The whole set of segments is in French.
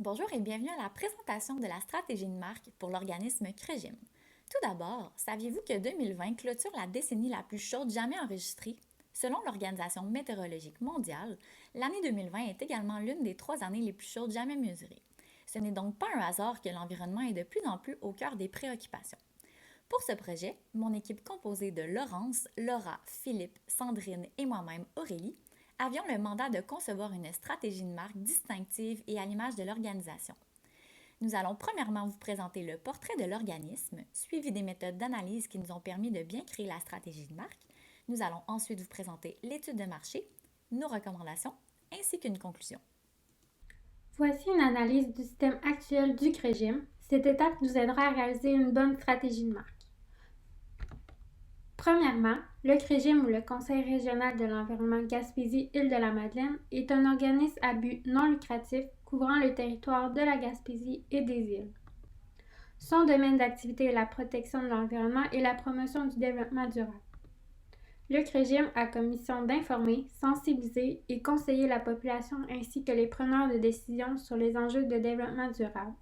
Bonjour et bienvenue à la présentation de la stratégie de marque pour l'organisme Crégime. Tout d'abord, saviez-vous que 2020 clôture la décennie la plus chaude jamais enregistrée? Selon l'Organisation météorologique mondiale, l'année 2020 est également l'une des 3 années les plus chaudes jamais mesurées. Ce n'est donc pas un hasard que l'environnement est de plus en plus au cœur des préoccupations. Pour ce projet, mon équipe composée de Laurence, Laura, Philippe, Sandrine et moi-même, Aurélie, avions le mandat de concevoir une stratégie de marque distinctive et à l'image de l'organisation. Nous allons premièrement vous présenter le portrait de l'organisme, suivi des méthodes d'analyse qui nous ont permis de bien créer la stratégie de marque. Nous allons ensuite vous présenter l'étude de marché, nos recommandations, ainsi qu'une conclusion. Voici une analyse du système actuel du Crégime. Cette étape nous aidera à réaliser une bonne stratégie de marque. Premièrement, le Crégime ou le Conseil régional de l'environnement Gaspésie-Île-de-la-Madeleine est un organisme à but non lucratif couvrant le territoire de la Gaspésie et des îles. Son domaine d'activité est la protection de l'environnement et la promotion du développement durable. Le Crégime a comme mission d'informer, sensibiliser et conseiller la population ainsi que les preneurs de décision sur les enjeux de développement durable.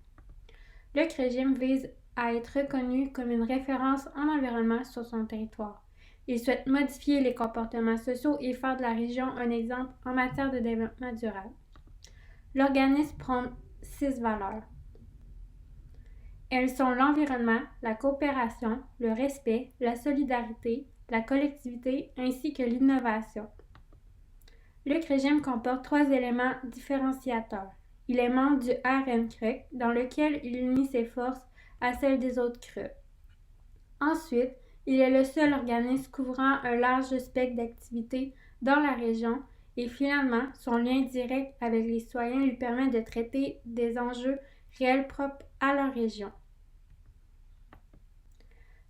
Le Crégime vise à être reconnu comme une référence en environnement sur son territoire. Il souhaite modifier les comportements sociaux et faire de la région un exemple en matière de développement durable. L'organisme prône 6 valeurs. Elles sont l'environnement, la coopération, le respect, la solidarité, la collectivité ainsi que l'innovation. Le Crégime comporte 3 éléments différenciateurs. Il est membre du RN-CREC, dans lequel il unit ses forces à celles des autres CRE. Ensuite, il est le seul organisme couvrant un large spectre d'activités dans la région et finalement, son lien direct avec les citoyens lui permet de traiter des enjeux réels propres à leur région.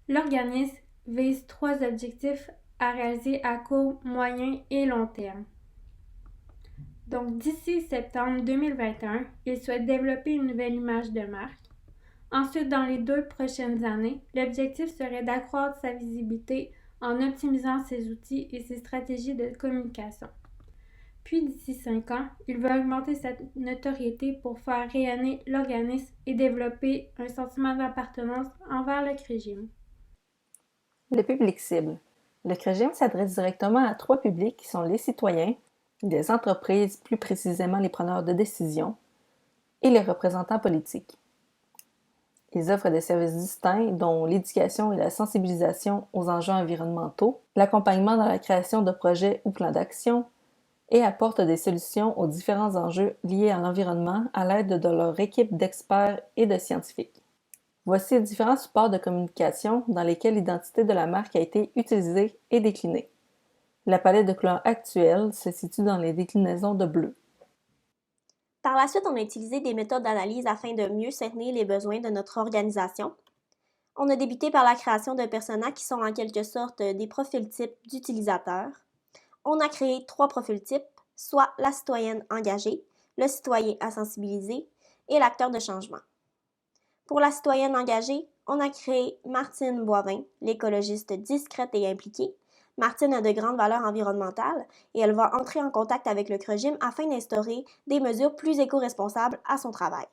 L'organisme vise 3 objectifs à réaliser à court, moyen et long terme. Donc, d'ici septembre 2021, il souhaite développer une nouvelle image de marque. Ensuite, dans les 2 prochaines années, l'objectif serait d'accroître sa visibilité en optimisant ses outils et ses stratégies de communication. Puis, d'ici 5 ans, il veut augmenter sa notoriété pour faire rayonner l'organisme et développer un sentiment d'appartenance envers le Crégime. Le public cible. Le Crégime s'adresse directement à 3 publics qui sont les citoyens, les entreprises, plus précisément les preneurs de décision, et les représentants politiques. Ils offrent des services distincts dont l'éducation et la sensibilisation aux enjeux environnementaux, l'accompagnement dans la création de projets ou plans d'action, et apportent des solutions aux différents enjeux liés à l'environnement à l'aide de leur équipe d'experts et de scientifiques. Voici différents supports de communication dans lesquels l'identité de la marque a été utilisée et déclinée. La palette de couleurs actuelle se situe dans les déclinaisons de bleu. Par la suite, on a utilisé des méthodes d'analyse afin de mieux cerner les besoins de notre organisation. On a débuté par la création de personas qui sont en quelque sorte des profils types d'utilisateurs. On a créé 3 profils types, soit la citoyenne engagée, le citoyen à sensibiliser et l'acteur de changement. Pour la citoyenne engagée, on a créé Martine Boivin, l'écologiste discrète et impliquée. Martine a de grandes valeurs environnementales et elle va entrer en contact avec le CREGIM afin d'instaurer des mesures plus éco-responsables à son travail.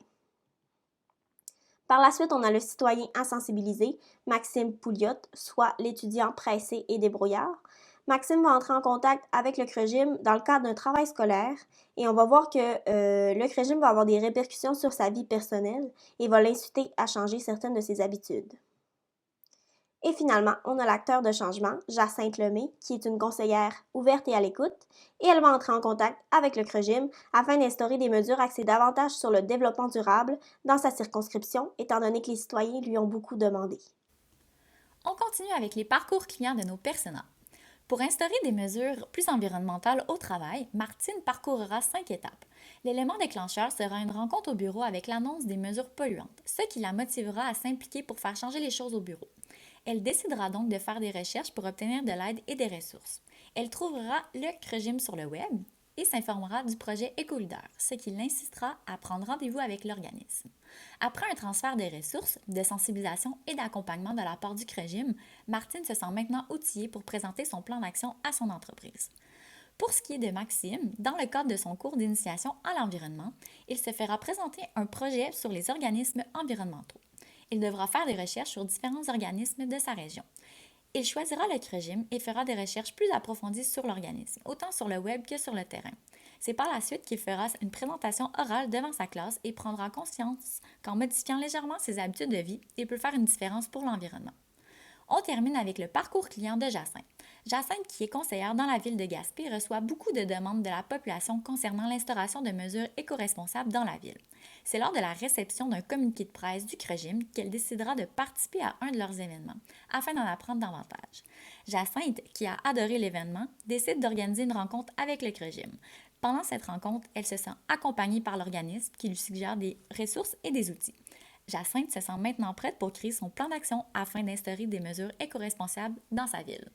Par la suite, on a le citoyen à sensibiliser, Maxime Pouliot, soit l'étudiant pressé et débrouillard. Maxime va entrer en contact avec le CREGIM dans le cadre d'un travail scolaire et on va voir que le CREGIM va avoir des répercussions sur sa vie personnelle et va l'inciter à changer certaines de ses habitudes. Et finalement, on a l'acteur de changement, Jacinthe Lemay, qui est une conseillère ouverte et à l'écoute, et elle va entrer en contact avec le CREGIM afin d'instaurer des mesures axées davantage sur le développement durable dans sa circonscription, étant donné que les citoyens lui ont beaucoup demandé. On continue avec les parcours clients de nos personas. Pour instaurer des mesures plus environnementales au travail, Martine parcourra 5 étapes. L'élément déclencheur sera une rencontre au bureau avec l'annonce des mesures polluantes, ce qui la motivera à s'impliquer pour faire changer les choses au bureau. Elle décidera donc de faire des recherches pour obtenir de l'aide et des ressources. Elle trouvera le CREGIM sur le web et s'informera du projet Écolidaire, ce qui l'incitera à prendre rendez-vous avec l'organisme. Après un transfert des ressources, de sensibilisation et d'accompagnement de la part du CREGIM, Martine se sent maintenant outillée pour présenter son plan d'action à son entreprise. Pour ce qui est de Maxime, dans le cadre de son cours d'initiation à l'environnement, il se fera présenter un projet sur les organismes environnementaux. Il devra faire des recherches sur différents organismes de sa région. Il choisira le CREGIM et fera des recherches plus approfondies sur l'organisme, autant sur le web que sur le terrain. C'est par la suite qu'il fera une présentation orale devant sa classe et prendra conscience qu'en modifiant légèrement ses habitudes de vie, il peut faire une différence pour l'environnement. On termine avec le parcours client de Jacinthe. Jacinthe, qui est conseillère dans la ville de Gaspé, reçoit beaucoup de demandes de la population concernant l'instauration de mesures éco-responsables dans la ville. C'est lors de la réception d'un communiqué de presse du CREGIM qu'elle décidera de participer à un de leurs événements, afin d'en apprendre davantage. Jacinthe, qui a adoré l'événement, décide d'organiser une rencontre avec le CREGIM. Pendant cette rencontre, elle se sent accompagnée par l'organisme qui lui suggère des ressources et des outils. Jacinthe se sent maintenant prête pour créer son plan d'action afin d'instaurer des mesures éco-responsables dans sa ville.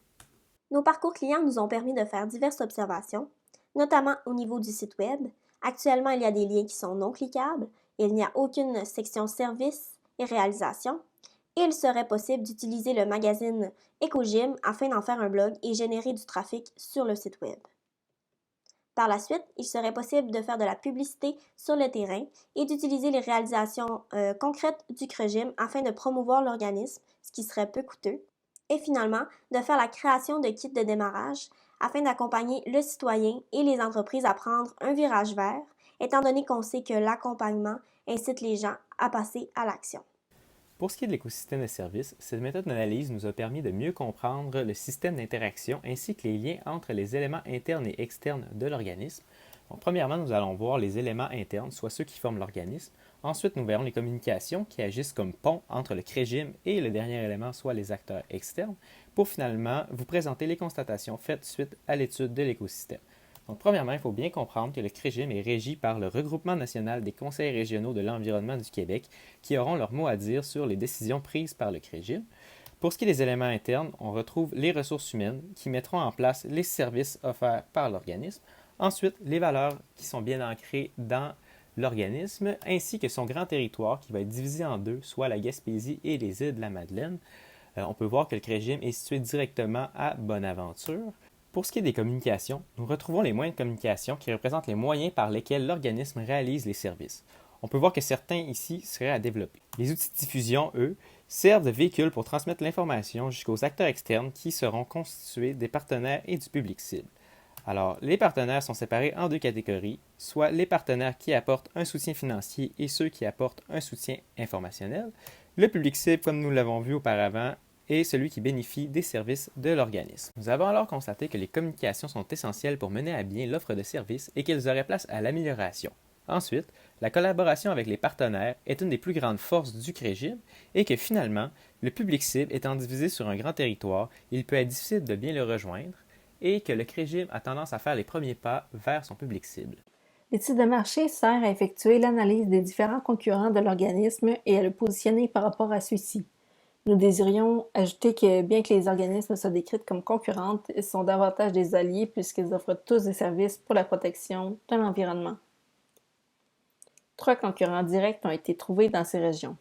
Nos parcours clients nous ont permis de faire diverses observations, notamment au niveau du site web. Actuellement, il y a des liens qui sont non cliquables, il n'y a aucune section services et réalisations, et il serait possible d'utiliser le magazine EcoGym afin d'en faire un blog et générer du trafic sur le site web. Par la suite, il serait possible de faire de la publicité sur le terrain et d'utiliser les réalisations concrètes du CREGIM afin de promouvoir l'organisme, ce qui serait peu coûteux. Et finalement, de faire la création de kits de démarrage afin d'accompagner le citoyen et les entreprises à prendre un virage vert, étant donné qu'on sait que l'accompagnement incite les gens à passer à l'action. Pour ce qui est de l'écosystème de services, cette méthode d'analyse nous a permis de mieux comprendre le système d'interaction ainsi que les liens entre les éléments internes et externes de l'organisme. Donc, premièrement, nous allons voir les éléments internes, soit ceux qui forment l'organisme. Ensuite, nous verrons les communications qui agissent comme pont entre le CREGIM et le dernier élément, soit les acteurs externes, pour finalement vous présenter les constatations faites suite à l'étude de l'écosystème. Donc, premièrement, il faut bien comprendre que le CREGIM est régi par le Regroupement national des conseils régionaux de l'environnement du Québec qui auront leur mot à dire sur les décisions prises par le CREGIM. Pour ce qui est des éléments internes, on retrouve les ressources humaines qui mettront en place les services offerts par l'organisme. Ensuite, les valeurs qui sont bien ancrées dans l'organisme, ainsi que son grand territoire qui va être divisé en deux, soit la Gaspésie et les îles de la Madeleine. On peut voir que le CREGIM est situé directement à Bonaventure. Pour ce qui est des communications, nous retrouvons les moyens de communication qui représentent les moyens par lesquels l'organisme réalise les services. On peut voir que certains ici seraient à développer. Les outils de diffusion, eux, servent de véhicules pour transmettre l'information jusqu'aux acteurs externes qui seront constitués des partenaires et du public cible. Alors, les partenaires sont séparés en deux catégories, soit les partenaires qui apportent un soutien financier et ceux qui apportent un soutien informationnel. Le public cible, comme nous l'avons vu auparavant, est celui qui bénéficie des services de l'organisme. Nous avons alors constaté que les communications sont essentielles pour mener à bien l'offre de services et qu'elles auraient place à l'amélioration. Ensuite, la collaboration avec les partenaires est une des plus grandes forces du CREGIM et que finalement, le public cible étant divisé sur un grand territoire, il peut être difficile de bien le rejoindre et que le CREGIM a tendance à faire les premiers pas vers son public cible. L'étude de marché sert à effectuer l'analyse des différents concurrents de l'organisme et à le positionner par rapport à celui-ci. Nous désirions ajouter que bien que les organismes soient décrits comme concurrentes, ils sont davantage des alliés puisqu'ils offrent tous des services pour la protection de l'environnement. 3 concurrents directs ont été trouvés dans ces régions.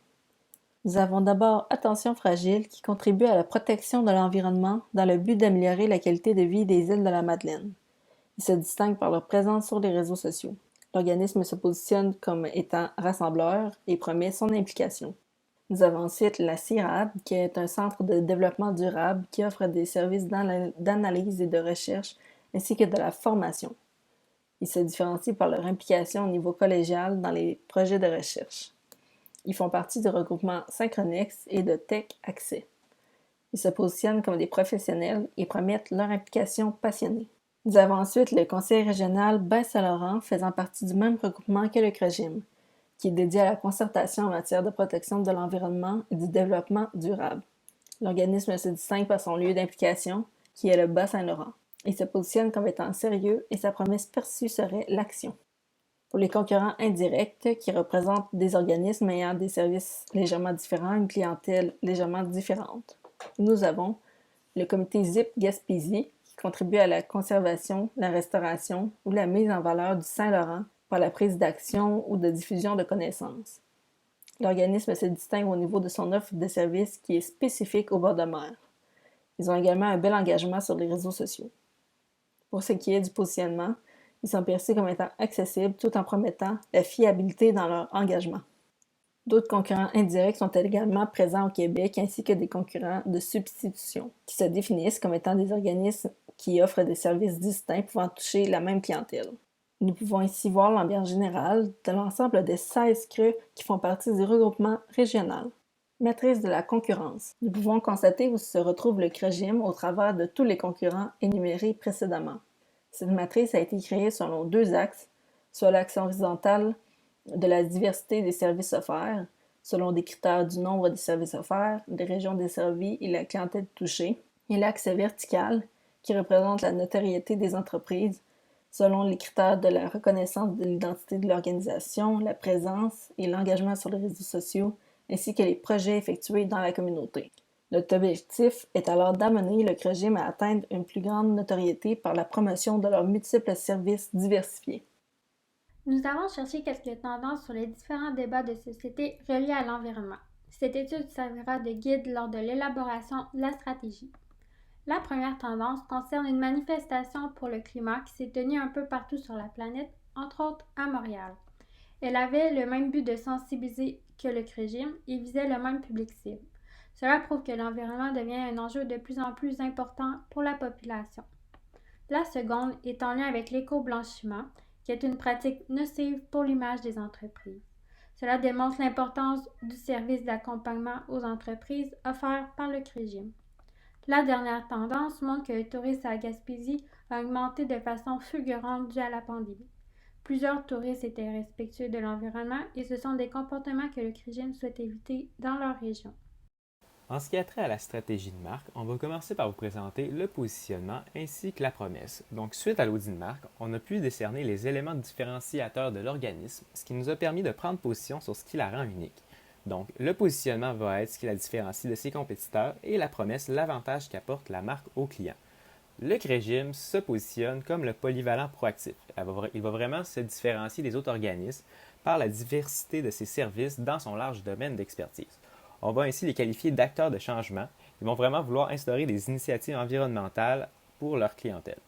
Nous avons d'abord Attention Fragile qui contribue à la protection de l'environnement dans le but d'améliorer la qualité de vie des îles de la Madeleine. Ils se distinguent par leur présence sur les réseaux sociaux. L'organisme se positionne comme étant rassembleur et promet son implication. Nous avons ensuite la CIRAD, qui est un centre de développement durable qui offre des services d'analyse et de recherche, ainsi que de la formation. Ils se différencient par leur implication au niveau collégial dans les projets de recherche. Ils font partie du regroupement Synchronex et de Tech Accès. Ils se positionnent comme des professionnels et promettent leur implication passionnée. Nous avons ensuite le Conseil régional Baie-Saint-Laurent, faisant partie du même regroupement que le CREGIM, qui est dédié à la concertation en matière de protection de l'environnement et du développement durable. L'organisme se distingue par son lieu d'implication, qui est le Bas-Saint-Laurent. Il se positionne comme étant sérieux et sa promesse perçue serait l'action. Pour les concurrents indirects, qui représentent des organismes ayant des services légèrement différents, une clientèle légèrement différente, nous avons le comité ZIP Gaspésie, qui contribue à la conservation, la restauration ou la mise en valeur du Saint-Laurent par la prise d'action ou de diffusion de connaissances. L'organisme se distingue au niveau de son offre de services qui est spécifique au bord de mer. Ils ont également un bel engagement sur les réseaux sociaux. Pour ce qui est du positionnement, ils sont perçus comme étant accessibles tout en promettant la fiabilité dans leur engagement. D'autres concurrents indirects sont également présents au Québec, ainsi que des concurrents de substitution, qui se définissent comme étant des organismes qui offrent des services distincts pouvant toucher la même clientèle. Nous pouvons ici voir l'ambiance générale de l'ensemble des 16 CRE qui font partie du regroupement régional. Matrice de la concurrence. Nous pouvons constater où se retrouve le CREGIM au travers de tous les concurrents énumérés précédemment. Cette matrice a été créée selon 2 axes, soit l'axe horizontal de la diversité des services offerts, selon des critères du nombre des services offerts, des régions desservies et la clientèle touchée, et l'axe vertical, qui représente la notoriété des entreprises, selon les critères de la reconnaissance de l'identité de l'organisation, la présence et l'engagement sur les réseaux sociaux, ainsi que les projets effectués dans la communauté. Notre objectif est alors d'amener le CREGIM à atteindre une plus grande notoriété par la promotion de leurs multiples services diversifiés. Nous avons cherché quelques tendances sur les différents débats de société reliés à l'environnement. Cette étude servira de guide lors de l'élaboration de la stratégie. La première tendance concerne une manifestation pour le climat qui s'est tenue un peu partout sur la planète, entre autres à Montréal. Elle avait le même but de sensibiliser que le CREGIM et visait le même public cible. Cela prouve que l'environnement devient un enjeu de plus en plus important pour la population. La seconde est en lien avec l'éco-blanchiment, qui est une pratique nocive pour l'image des entreprises. Cela démontre l'importance du service d'accompagnement aux entreprises offert par le CREGIM. La dernière tendance montre que le tourisme à Gaspésie a augmenté de façon fulgurante due à la pandémie. Plusieurs touristes étaient respectueux de l'environnement et ce sont des comportements que le CREGIM souhaite éviter dans leur région. En ce qui a trait à la stratégie de marque, on va commencer par vous présenter le positionnement ainsi que la promesse. Donc, suite à l'audit de marque, on a pu décerner les éléments différenciateurs de l'organisme, ce qui nous a permis de prendre position sur ce qui la rend unique. Donc, le positionnement va être ce qui la différencie de ses compétiteurs et la promesse, l'avantage qu'apporte la marque au client. Le CREGIM se positionne comme le polyvalent proactif. Il va vraiment se différencier des autres organismes par la diversité de ses services dans son large domaine d'expertise. On va ainsi les qualifier d'acteurs de changement. Ils vont vraiment vouloir instaurer des initiatives environnementales pour leur clientèle.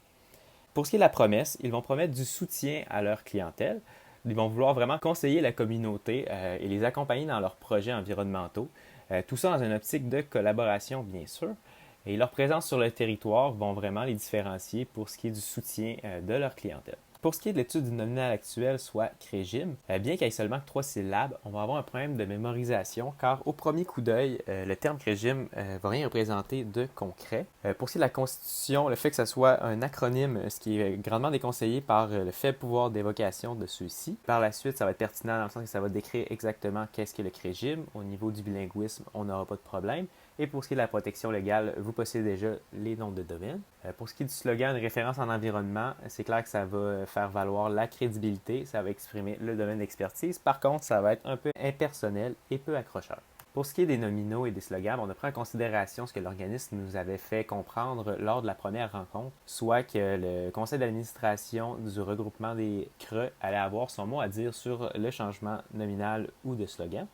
Pour ce qui est de la promesse, ils vont promettre du soutien à leur clientèle. Ils vont vouloir vraiment conseiller la communauté et les accompagner dans leurs projets environnementaux. Tout ça dans une optique de collaboration, bien sûr. Et leur présence sur le territoire vont vraiment les différencier pour ce qui est du soutien de leur clientèle. Pour ce qui est de l'étude du nominal actuel, soit CREGIM, bien qu'il y ait seulement que 3 syllabes, on va avoir un problème de mémorisation car au premier coup d'œil, le terme CREGIM ne va rien représenter de concret. Pour ce qui est de la Constitution, le fait que ce soit un acronyme, ce qui est grandement déconseillé par le faible pouvoir d'évocation de ceux-ci. Par la suite, ça va être pertinent dans le sens que ça va décrire exactement qu'est-ce qu'est le CREGIM. Au niveau du bilinguisme, on n'aura pas de problème. Et pour ce qui est de la protection légale, vous possédez déjà les noms de domaine. Pour ce qui est du slogan de référence en environnement, c'est clair que ça va faire valoir la crédibilité, ça va exprimer le domaine d'expertise. Par contre, ça va être un peu impersonnel et peu accrocheur. Pour ce qui est des nominaux et des slogans, on a pris en considération ce que l'organisme nous avait fait comprendre lors de la première rencontre, soit que le conseil d'administration du regroupement des CRE allait avoir son mot à dire sur le changement nominal ou de slogan.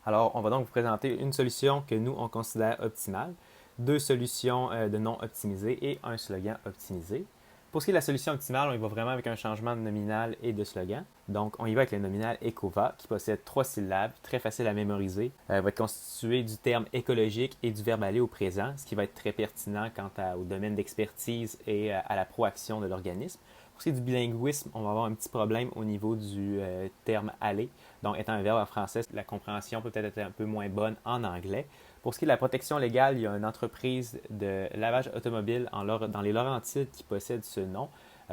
Alors, on va donc vous présenter une solution que nous, on considère optimale, 2 solutions de nom optimisées et un slogan optimisé. Pour ce qui est de la solution optimale, on y va vraiment avec un changement de nominal et de slogan. Donc, on y va avec le nominal ECOVA, qui possède 3 syllabes, très facile à mémoriser. Va être constitué du terme écologique et du verbe aller au présent, ce qui va être très pertinent quant au domaine d'expertise et à la proaction de l'organisme. Pour ce qui est du bilinguisme, on va avoir un petit problème au niveau du terme « aller ». Donc, étant un verbe en français, la compréhension peut être un peu moins bonne en anglais. Pour ce qui est de la protection légale, il y a une entreprise de lavage automobile dans les Laurentides qui possède ce nom.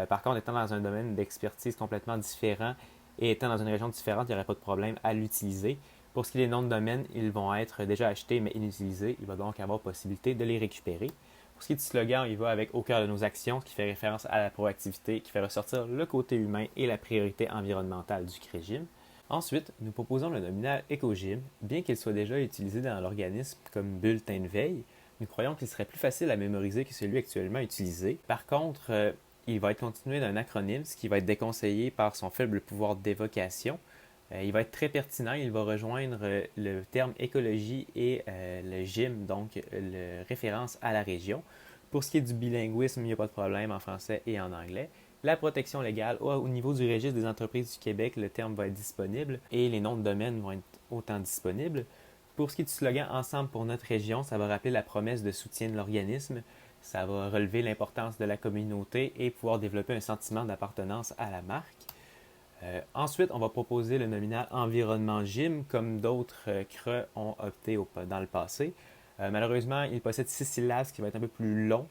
Par contre, étant dans un domaine d'expertise complètement différent et étant dans une région différente, il n'y aurait pas de problème à l'utiliser. Pour ce qui est des noms de domaine, ils vont être déjà achetés mais inutilisés. Il va donc avoir possibilité de les récupérer. Pour ce qui est du slogan, il va avec « Au cœur de nos actions » qui fait référence à la proactivité, qui fait ressortir le côté humain et la priorité environnementale du CREGIM. Ensuite, nous proposons le nominal EcoGym. Bien qu'il soit déjà utilisé dans l'organisme comme bulletin de veille, nous croyons qu'il serait plus facile à mémoriser que celui actuellement utilisé. Par contre, il va être continué d'un acronyme, ce qui va être déconseillé par son faible pouvoir d'évocation. Il va être très pertinent, il va rejoindre le terme écologie et le gym, donc le référence à la région. Pour ce qui est du bilinguisme, il n'y a pas de problème en français et en anglais. La protection légale, au niveau du registre des entreprises du Québec, le terme va être disponible et les noms de domaine vont être autant disponibles. Pour ce qui est du slogan Ensemble pour notre région, ça va rappeler la promesse de soutien de l'organisme. Ça va relever l'importance de la communauté et pouvoir développer un sentiment d'appartenance à la marque. Ensuite, on va proposer le nominal Environnement GYM, comme d'autres CRE ont opté dans le passé. Malheureusement, il possède 6 syllabes, ce qui va être un peu plus long.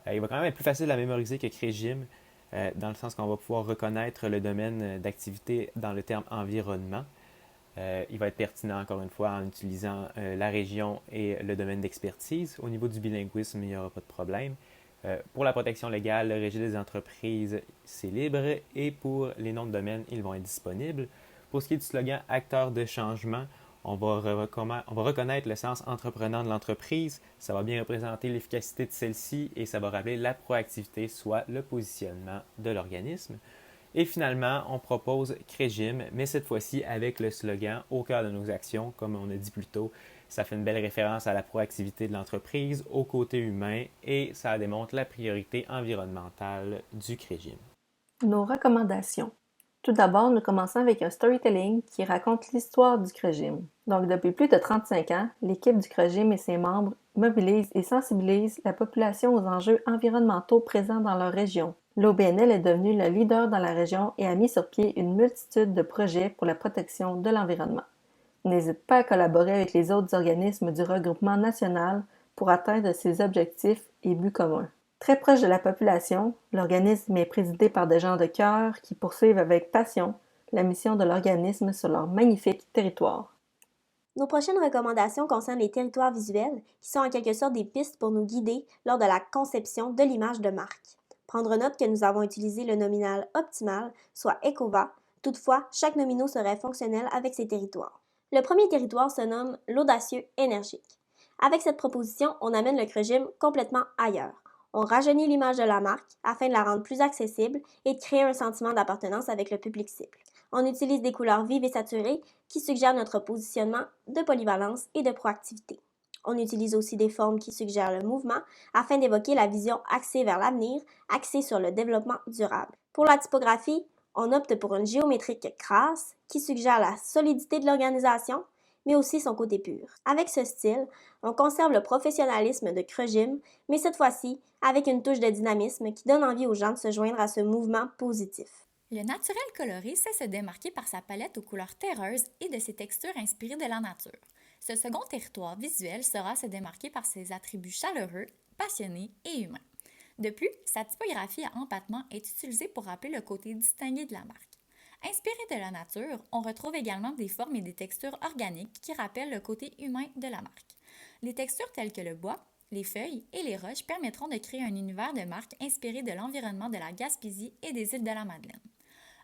Il va quand même être plus facile à mémoriser que CREGYM, dans le sens qu'on va pouvoir reconnaître le domaine d'activité dans le terme environnement. Il va être pertinent, encore une fois, en utilisant la région et le domaine d'expertise. Au niveau du bilinguisme, il n'y aura pas de problème. Pour la protection légale, le registre des entreprises, c'est libre. Et pour les noms de domaine, ils vont être disponibles. Pour ce qui est du slogan Acteur de changement, on va reconnaître le sens entreprenant de l'entreprise. Ça va bien représenter l'efficacité de celle-ci et ça va rappeler la proactivité, soit le positionnement de l'organisme. Et finalement, on propose CREGYM, mais cette fois-ci avec le slogan « Au cœur de nos actions », comme on a dit plus tôt. Ça fait une belle référence à la proactivité de l'entreprise, au côté humain, et ça démontre la priorité environnementale du CREGYM. Nos recommandations. Tout d'abord, nous commençons avec un storytelling qui raconte l'histoire du CREGYM. Donc, depuis plus de 35 ans, l'équipe du CREGYM et ses membres mobilisent et sensibilisent la population aux enjeux environnementaux présents dans leur région. L'OBNL est devenu le leader dans la région et a mis sur pied une multitude de projets pour la protection de l'environnement. N'hésite pas à collaborer avec les autres organismes du regroupement national pour atteindre ses objectifs et buts communs. Très proche de la population, l'organisme est présidé par des gens de cœur qui poursuivent avec passion la mission de l'organisme sur leur magnifique territoire. Nos prochaines recommandations concernent les territoires visuels, qui sont en quelque sorte des pistes pour nous guider lors de la conception de l'image de marque. Prendre note que nous avons utilisé le nominal optimal, soit ECOVA. Toutefois, chaque nomino serait fonctionnel avec ces territoires. Le premier territoire se nomme l'audacieux énergique. Avec cette proposition, on amène le CREGYM complètement ailleurs. On rajeunit l'image de la marque afin de la rendre plus accessible et de créer un sentiment d'appartenance avec le public cible. On utilise des couleurs vives et saturées qui suggèrent notre positionnement de polyvalence et de proactivité. On utilise aussi des formes qui suggèrent le mouvement afin d'évoquer la vision axée vers l'avenir, axée sur le développement durable. Pour la typographie, on opte pour une géométrique crasse qui suggère la solidité de l'organisation, mais aussi son côté pur. Avec ce style, on conserve le professionnalisme de CREGYM, mais cette fois-ci avec une touche de dynamisme qui donne envie aux gens de se joindre à ce mouvement positif. Le naturel coloré sait se démarquer par sa palette aux couleurs terreuses et de ses textures inspirées de la nature. Ce second territoire visuel saura se démarquer par ses attributs chaleureux, passionnés et humains. De plus, sa typographie à empattement est utilisée pour rappeler le côté distingué de la marque. Inspiré de la nature, on retrouve également des formes et des textures organiques qui rappellent le côté humain de la marque. Les textures telles que le bois, les feuilles et les roches permettront de créer un univers de marque inspiré de l'environnement de la Gaspésie et des îles de la Madeleine.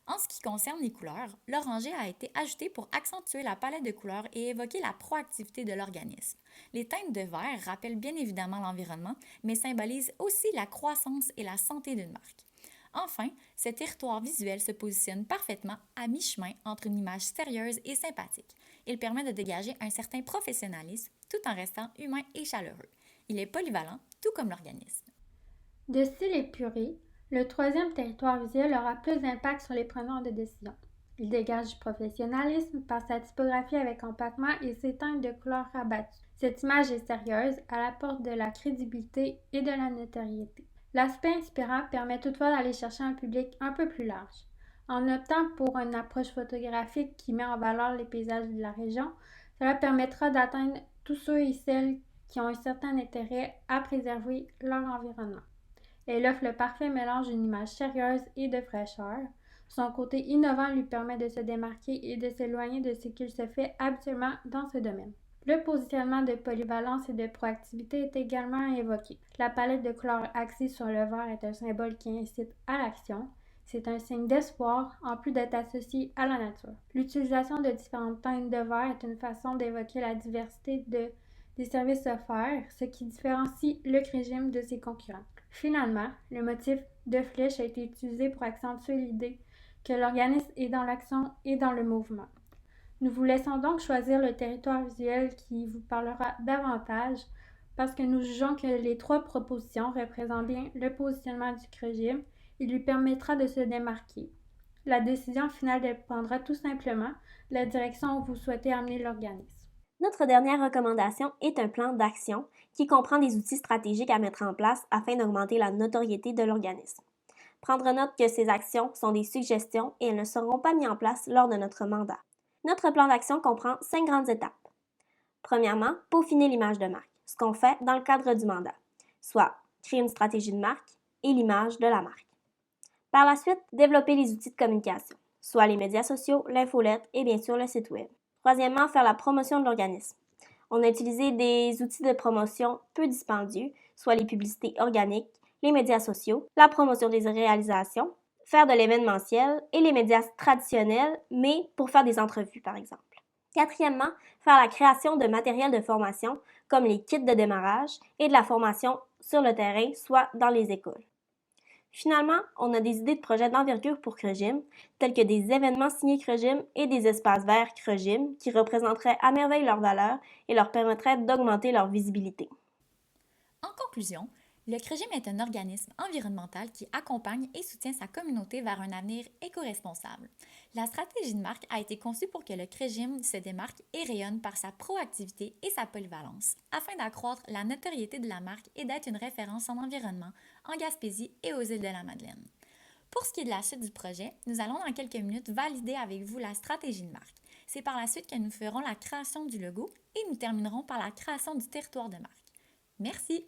En ce qui concerne les couleurs, l'orangé a été ajouté pour accentuer la palette de couleurs et évoquer la proactivité de l'organisme. Les teintes de vert rappellent bien évidemment l'environnement, mais symbolisent aussi la croissance et la santé d'une marque. Enfin, ce territoire visuel se positionne parfaitement à mi-chemin entre une image sérieuse et sympathique. Il permet de dégager un certain professionnalisme tout en restant humain et chaleureux. Il est polyvalent, tout comme l'organisme. De style épuré, le troisième territoire visuel aura plus d'impact sur les preneurs de décision. Il dégage du professionnalisme par sa typographie avec empattement et ses teintes de couleurs rabattues. Cette image est sérieuse, elle apporte de la crédibilité et de la notoriété. L'aspect inspirant permet toutefois d'aller chercher un public un peu plus large. En optant pour une approche photographique qui met en valeur les paysages de la région, cela permettra d'atteindre tous ceux et celles qui ont un certain intérêt à préserver leur environnement. Elle offre le parfait mélange d'une image sérieuse et de fraîcheur. Son côté innovant lui permet de se démarquer et de s'éloigner de ce qu'il se fait habituellement dans ce domaine. Le positionnement de polyvalence et de proactivité est également évoqué. La palette de couleurs axée sur le vert est un symbole qui incite à l'action. C'est un signe d'espoir en plus d'être associé à la nature. L'utilisation de différentes teintes de vert est une façon d'évoquer la diversité des services offerts, ce qui différencie le CREGYM de ses concurrents. Finalement, le motif de flèche a été utilisé pour accentuer l'idée que l'organisme est dans l'action et dans le mouvement. Nous vous laissons donc choisir le territoire visuel qui vous parlera davantage. parce que nous jugeons que les 3 propositions représentent bien le positionnement du CREGIM et lui permettra de se démarquer. La décision finale dépendra tout simplement de la direction où vous souhaitez amener l'organisme. Notre dernière recommandation est un plan d'action qui comprend des outils stratégiques à mettre en place afin d'augmenter la notoriété de l'organisme. Prendre note que ces actions sont des suggestions et elles ne seront pas mises en place lors de notre mandat. Notre plan d'action comprend 5 grandes étapes. Premièrement, peaufiner l'image de marque, ce qu'on fait dans le cadre du mandat, soit créer une stratégie de marque et l'image de la marque. Par la suite, développer les outils de communication, soit les médias sociaux, l'infolette et bien sûr le site web. Troisièmement, faire la promotion de l'organisme. On a utilisé des outils de promotion peu dispendieux, soit les publicités organiques, les médias sociaux, la promotion des réalisations, faire de l'événementiel et les médias traditionnels, mais pour faire des entrevues par exemple. Quatrièmement, faire la création de matériel de formation comme les kits de démarrage et de la formation sur le terrain, soit dans les écoles. Finalement, on a des idées de projets d'envergure pour CREGIM, tels que des événements signés CREGIM et des espaces verts CREGIM qui représenteraient à merveille leur valeur et leur permettraient d'augmenter leur visibilité. En conclusion, le CREGIM est un organisme environnemental qui accompagne et soutient sa communauté vers un avenir éco-responsable. La stratégie de marque a été conçue pour que le CREGIM se démarque et rayonne par sa proactivité et sa polyvalence, afin d'accroître la notoriété de la marque et d'être une référence en environnement en Gaspésie et aux îles de la Madeleine. Pour ce qui est de la suite du projet, nous allons dans quelques minutes valider avec vous la stratégie de marque. C'est par la suite que nous ferons la création du logo et nous terminerons par la création du territoire de marque. Merci!